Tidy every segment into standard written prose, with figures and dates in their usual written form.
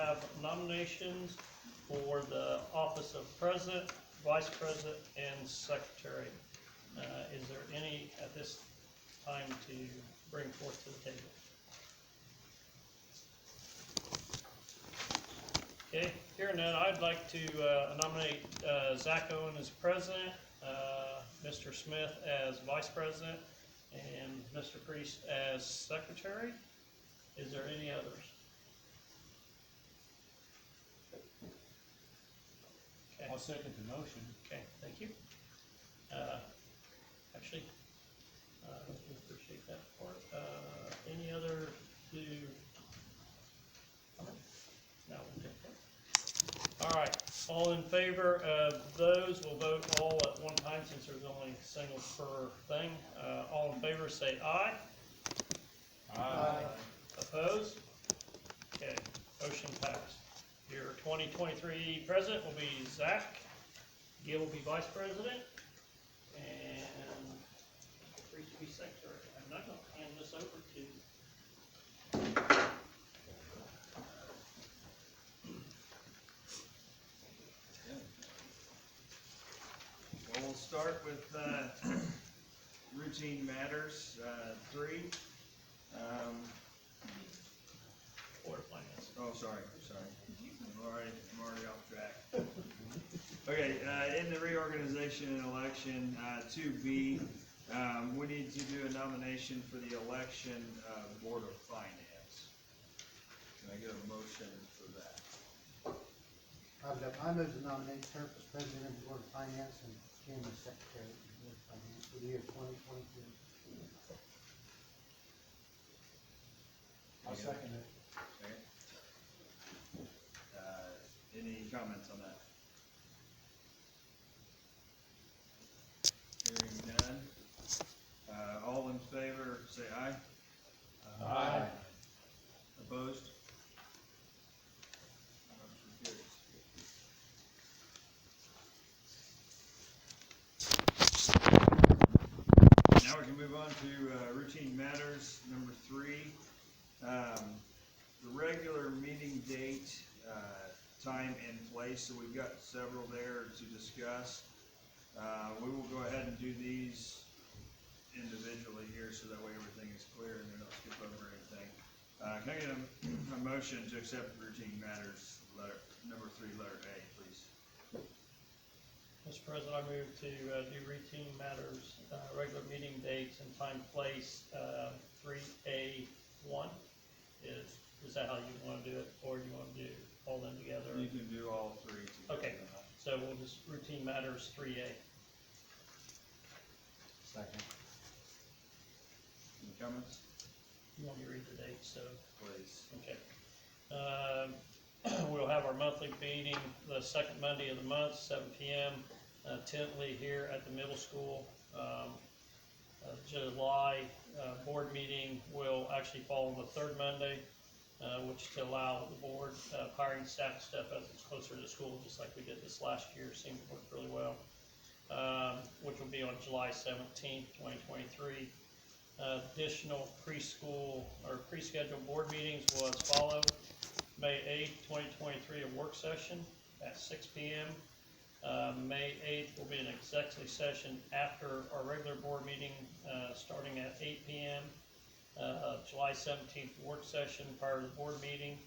have nominations for the office of president, vice president, and secretary. Is there any at this time to bring forth to the table? Okay, here and then, I'd like to nominate Zach Owen as president, Mr. Smith as vice president, and Mr. Priest as secretary. Is there any others? Okay. I'll second the motion. Okay, thank you. Actually, we appreciate that part. Any other to? No, we'll take that. All right, all in favor of those, we'll vote all at one time since there's only a single per thing. All in favor say aye. Aye. Opposed? Okay, motion passed. Your 2023 president will be Zach. Gil will be vice president. And Priest will be secretary. I'm not going to hand this over to. Well, we'll start with routine matters, 3. Board of Finance. Oh, sorry. I'm already off track. Okay, in the reorganization and election, 2B, we need to do a nomination for the election Board of Finance. Can I get a motion for that? I move to nominate Turk as president of the Board of Finance and Jim as secretary of the Board of Finance for the year 2022. I'll second it. Okay. Any comments on that? Hearing none. All in favor, say aye. Aye. Opposed? Motion carries. Now we can move on to routine matters, number 3. The regular meeting date, time and place, so we've got several there to discuss. We will go ahead and do these individually here so that way everything is clear and we don't skip over anything. Can I get a motion to accept routine matters, number 3, letter A, please? Mr. President, I move to do routine matters, regular meeting dates and time, place, 3A1. Is that how you want to do it, or do you want to do all them together? You can do all 3 together. Okay, so we'll just routine matters 3A. Second. Any comments? You want me to read the dates, so, Please. okay. We'll have our monthly meeting the second Monday of the month, 7 p.m. Tentatively here at the middle school. July board meeting will actually fall on the third Monday, which to allow the board hiring staff to step up. It's closer to school, just like we did this last year. Seemed to work really well. Which will be on July 17th, 2023. Additional preschool or pre-scheduled board meetings will as follow. May 8th, 2023, a work session at 6 p.m. May 8th will be an executive session after our regular board meeting, starting at 8 p.m. July 17th, work session prior to the board meeting.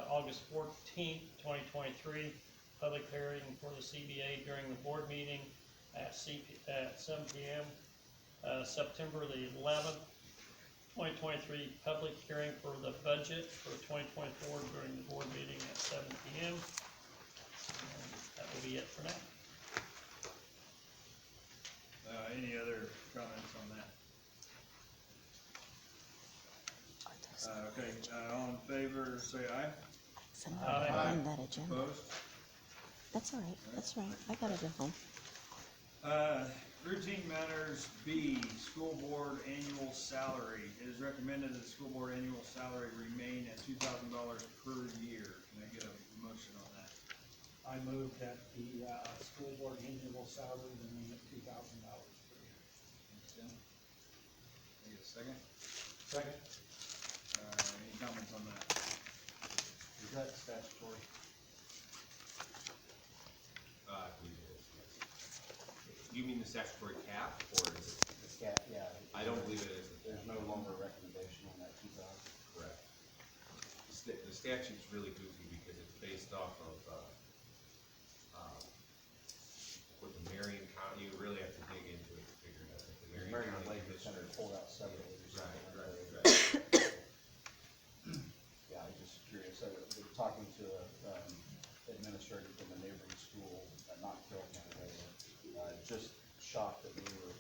August 14th, 2023, public hearing for the CBA during the board meeting at 7 p.m. September the 11th, 2023, public hearing for the budget for 2024 during the board meeting at 7 p.m. And that will be it for now. Any other comments on that? Okay, all in favor, say aye. Somebody Aye. find that agenda. Opposed? That's all right, that's right. I got it at home. Routine matters B, school board annual salary. It is recommended that the school board annual salary remain at $2,000 per year. Can I get a motion on that? I move that the school board annual salary remain at $2,000 per year. Thanks, Tim. Can I get a second? Second. Any comments on that? Is that statutory? I believe it is, yes. You mean the statutory cap, or is it? The cap, yeah. I don't believe it is. There's no longer a recommendation on that 2,000? Correct. The statute's really goofy because it's based off of, with the Marion County, you really have to dig into it to figure it out. Like the Marion County Lake Center Commissioners. pulled out several of these. Right. Yeah, I'm just curious, we're talking to a, administrator from a neighboring school, not Carroll County, just shocked that we were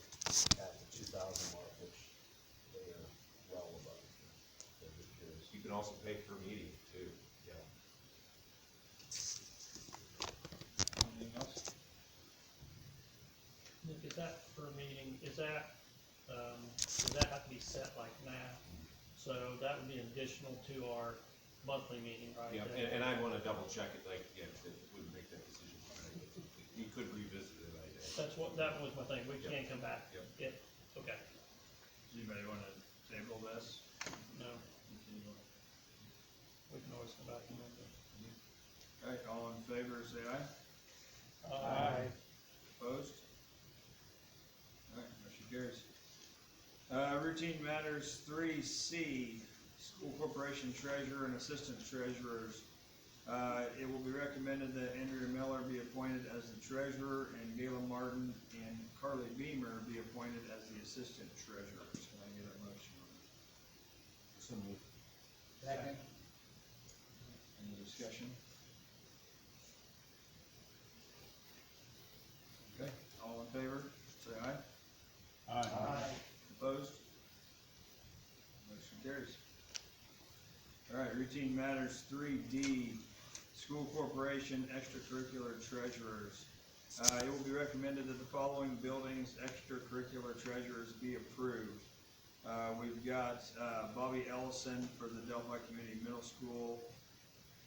at the 2,000 mark, which they are well above. So just curious. You can also pay per meeting too, yeah. Anything else? Nick, is that per meeting, does that have to be set like now? So that would be additional to our monthly meeting, right? Yeah, and I wanna double check it, like, yeah, that wouldn't make that decision tonight, but you could revisit it, I think. That was my thing, we Yep. can't come back. Yep. Okay, Does anybody wanna table this? no, we can always come back and make it. Alright, all in favor, say aye. Opposed? Alright, motion carries. Routine matters 3C, school corporation treasurer and assistant treasurers. It will be recommended that Andrea Miller be appointed as the treasurer and Gayla Martin and Carly Beamer be appointed as the assistant treasurers. Can I get a motion on that? So moved. Second. Any discussion? Okay, all in favor, say aye. Aye. Opposed? Motion carries. Alright, routine matters 3D, school corporation extracurricular treasurers. It will be recommended that the following buildings extracurricular treasurers be approved. We've got, Bobby Ellison for the Delphi Community Middle School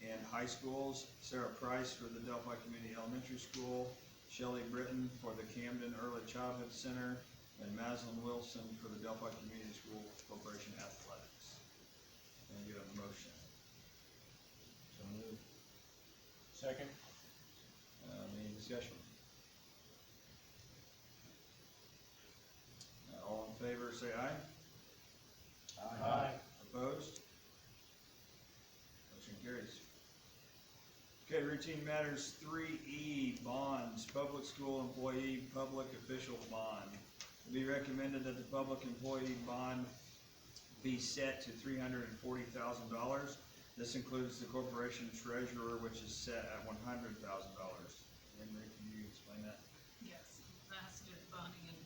and High Schools, Sarah Price for the Delphi Community Elementary School, Shelley Britton for the Camden Early Childhood Center, and Maslin Wilson for the Delphi Community School Corporation Athletics. Can I get a motion? So moved. Second. Any discussion? All in favor, say aye. Opposed? Motion carries. Okay, routine matters 3E, bonds, public school employee, public official bond. It be recommended that the public employee bond be set to $340,000. This includes the corporation treasurer, which is set at $100,000. Henry, can you explain that? Yes, that has to do with bonding, and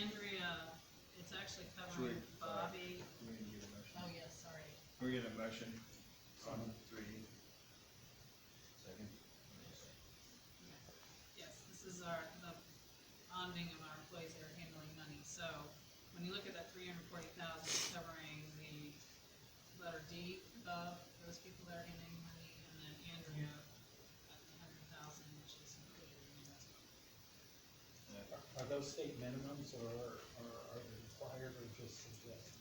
Andrea, it's actually Should covering we- Bobby. Do we need to get a motion? Oh, yes, sorry. Can we get a motion on 3E? Second. Yes, this is the bonding of our employees that are handling money. So when you look at that 340,000, it's covering the letter D above, those people that are handling money, and then Andrea at the 100,000, which is included in that. Are those state minimums or are they required or just suggested?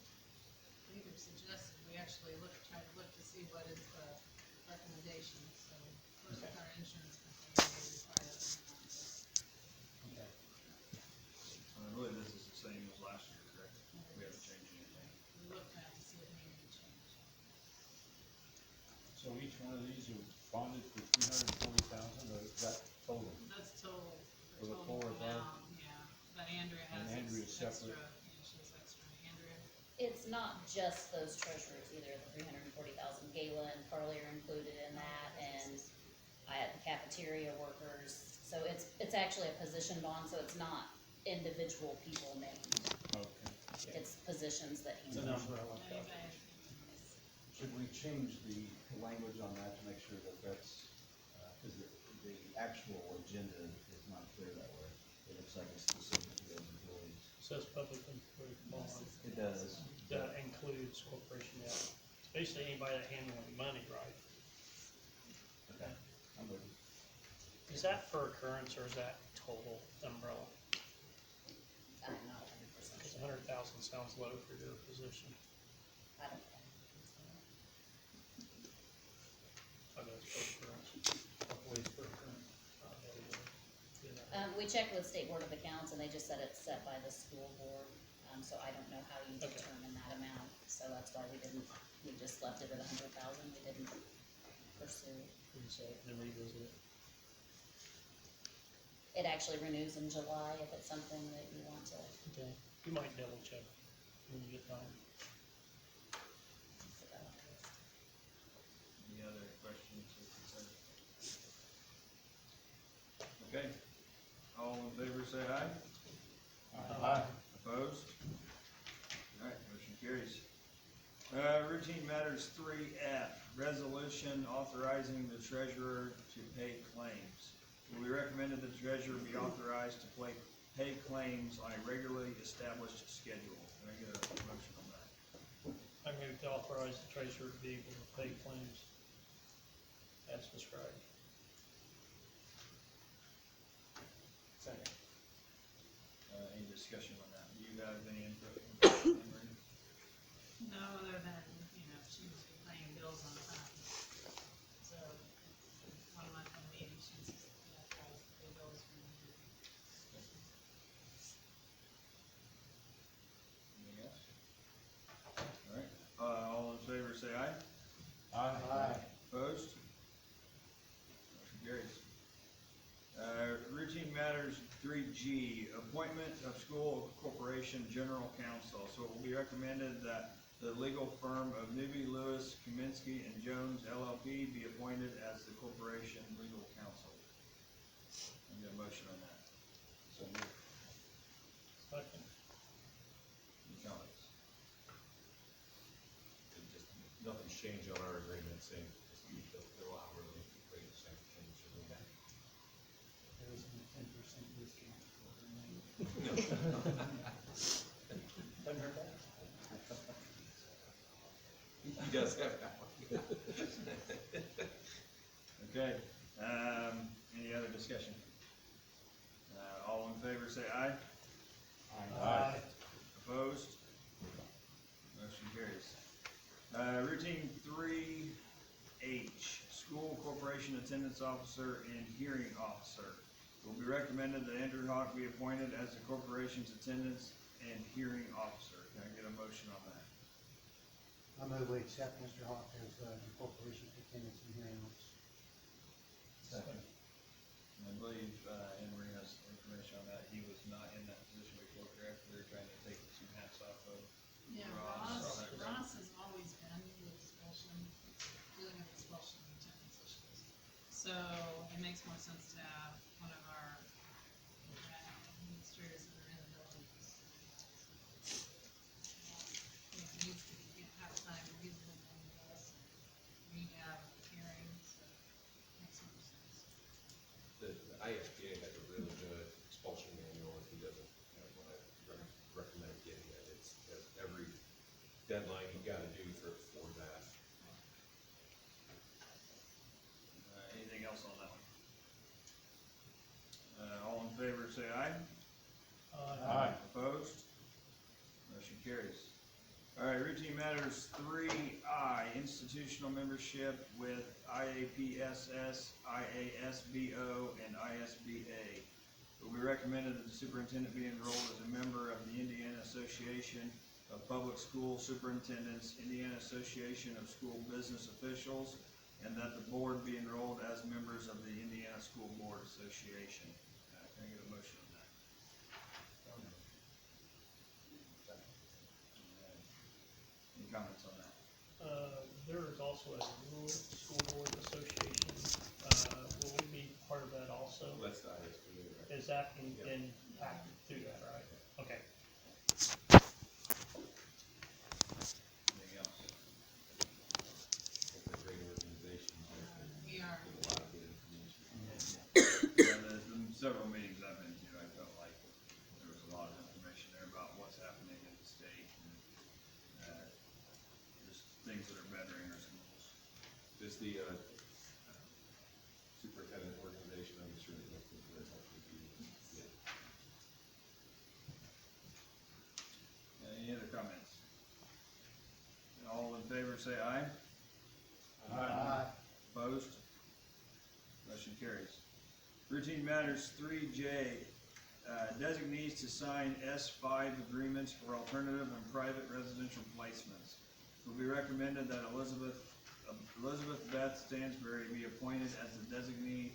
These are suggested, we actually tried to look to see what is the recommendation, so first with our insurance company, they require that. Okay. Really, this is the same as last year, correct? We haven't changed anything. We looked at to see if needed to change. So each one of these are bonded for $340,000, or is that total? That's total, For the the total four above? amount, yeah, but Andrea has And Andrea's extra, separate. yeah, she has extra, Andrea. It's not just those treasurers either, the 340,000, Gayla and Carly are included in that, and I had the cafeteria workers, so it's actually a position bond, so it's not individual people named, Okay. it's positions that It's he an knows. umbrella cover. Should we change the language on that to make sure that that's, because the actual agenda is not clear that way. It looks like it's specific to those employees. Says public employee bond, It does. that includes corporation, yeah. Basically anybody that handling money, right? Okay, I'm with you. Is that per occurrence or is that total umbrella? I'm not 100% Cause sure, 100,000 sounds low for your position. I don't know. We checked with State Board of Accounts and they just said it's set by the school board, so I don't know how you Okay. determine that amount. So that's why we just left it at 100,000, we didn't pursue. So then revisit it. It actually renews in July if it's something that you want to. Okay. You might double check when you get time. Any other questions or concerns? Okay, all in favor say aye. Opposed? Alright, motion carries. Routine matters 3F, resolution authorizing the treasurer to pay claims. We recommended the treasurer be authorized to pay claims on a regularly established schedule. Can I get a motion on that? I move to authorize the treasurer to be able to pay claims as described. Second. Any discussion on that? Do you have any input? No, other than, you know, she was paying bills on time. So, one month when maybe she's, tries to pay bills from the. Anything else? Alright, all in favor say aye. Aye. Opposed? Motion carries. Routine matters 3G, appointment of school corporation general counsel. So it will be recommended that the legal firm of Newby, Lewis, Kaminsky, and Jones LLP be appointed as the corporation legal counsel. I get a motion on that. So moved. Second. Any comments? And just, nothing's changed on our agreement, same, just the hourly rate, same change. There was a 10% discount for her name. Haven't heard that? He does have that one. Okay, any other discussion? All in favor say aye. Aye. Opposed? Motion carries. Routine 3H, school corporation attendance officer and hearing officer. It will be recommended that Andrew Hawk be appointed as the corporation's attendance and hearing officer. Can I get a motion on that? I move we accept Mr. Hawk as the corporation attendance and hearing officer. Second. And I believe, Henry has information on that. He was not in that position before, correct? They're trying to take some hats off of. Yeah, Ross. Ross has always been with expulsion, dealing with expulsion and attendance issues. So it makes more sense to have one of our administrators that are in the building. It needs to be, have time to use them with us, we have hearings, so it makes more sense. The ISBA has a really good expulsion manual, if he doesn't, what I recommend getting it, it's every deadline you gotta do for that. Anything else on that one? All in favor say aye. Opposed? Motion carries. Alright, routine matters 3I, institutional membership with IAPSS, IASBO, and ISBA. It will be recommended that the superintendent be enrolled as a member of the Indiana Association of Public School Superintendents, Indiana Association of School Business Officials, and that the board be enrolled as members of the Indiana School Board Association. Can I get a motion on that? Any comments on that? There is also a rural school board association. Will we be part of that also? That's the ISBA, right? Is that in active through that, right? Okay. Anything else? It's a great organization. We are. With a lot of good information. Yeah, the several meetings I've been to, I felt like there was a lot of information there about what's happening in the state and, just things that are bettering our schools. Does the, superintendent organization, I'm sure that that's very helpful to you. Yeah. Any other comments? All in favor say aye. Aye. Opposed? Motion carries. Routine matters 3J, designees to sign S5 agreements for alternative and private residential placements. It will be recommended that Elizabeth Beth Stansberry be appointed as the designee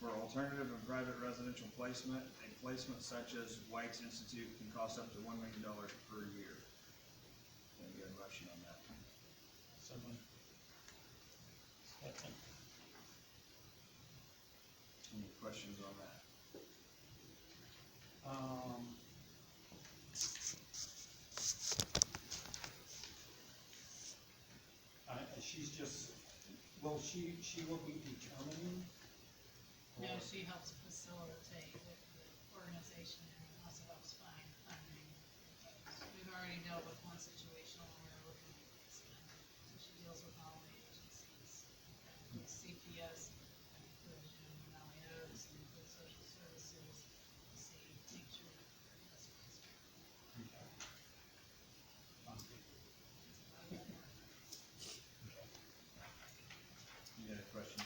for alternative and private residential placement. A placement such as White's Institute can cost up to $1 million per year. Can I get a motion on that? Second. Any questions on that? She's just, she will be determining? No, or- she helps facilitate the organization and also helps find funding. We've already dealt with one situation where we're looking at placement, so she deals with all the agencies. With CPS, inclusion, Valley Oaks, and with social services, to see, make sure that that's Okay. Any other questions?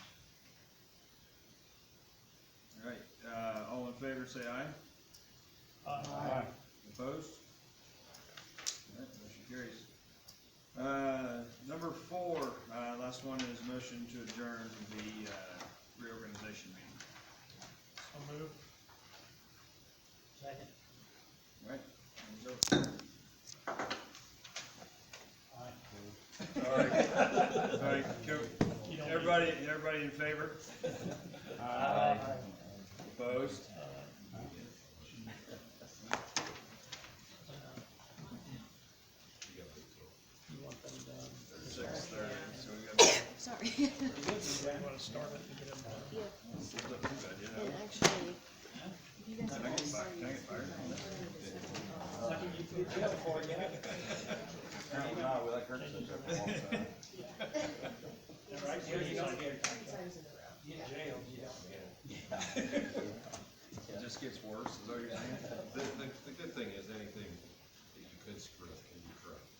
All right, all in favor, say aye. Aye. Opposed? All right, motion carries. Number 4, last one is motion to adjourn the reorganization meeting. So move. Second. All right, hands over. All right, You don't everybody in favor? Aye. Opposed? You want them done? 6:30, so we got. Sorry. You wanna start it and get them done? Yeah, It's not too bad, you know. and actually, you guys Can I have get all fired? Can I get fired? Apparently not, we like her to sit there for a long time. Right here, you don't get, get jailed, you don't get. It just gets worse, is that what you're saying? The good thing is anything that you could screw up can be corrected.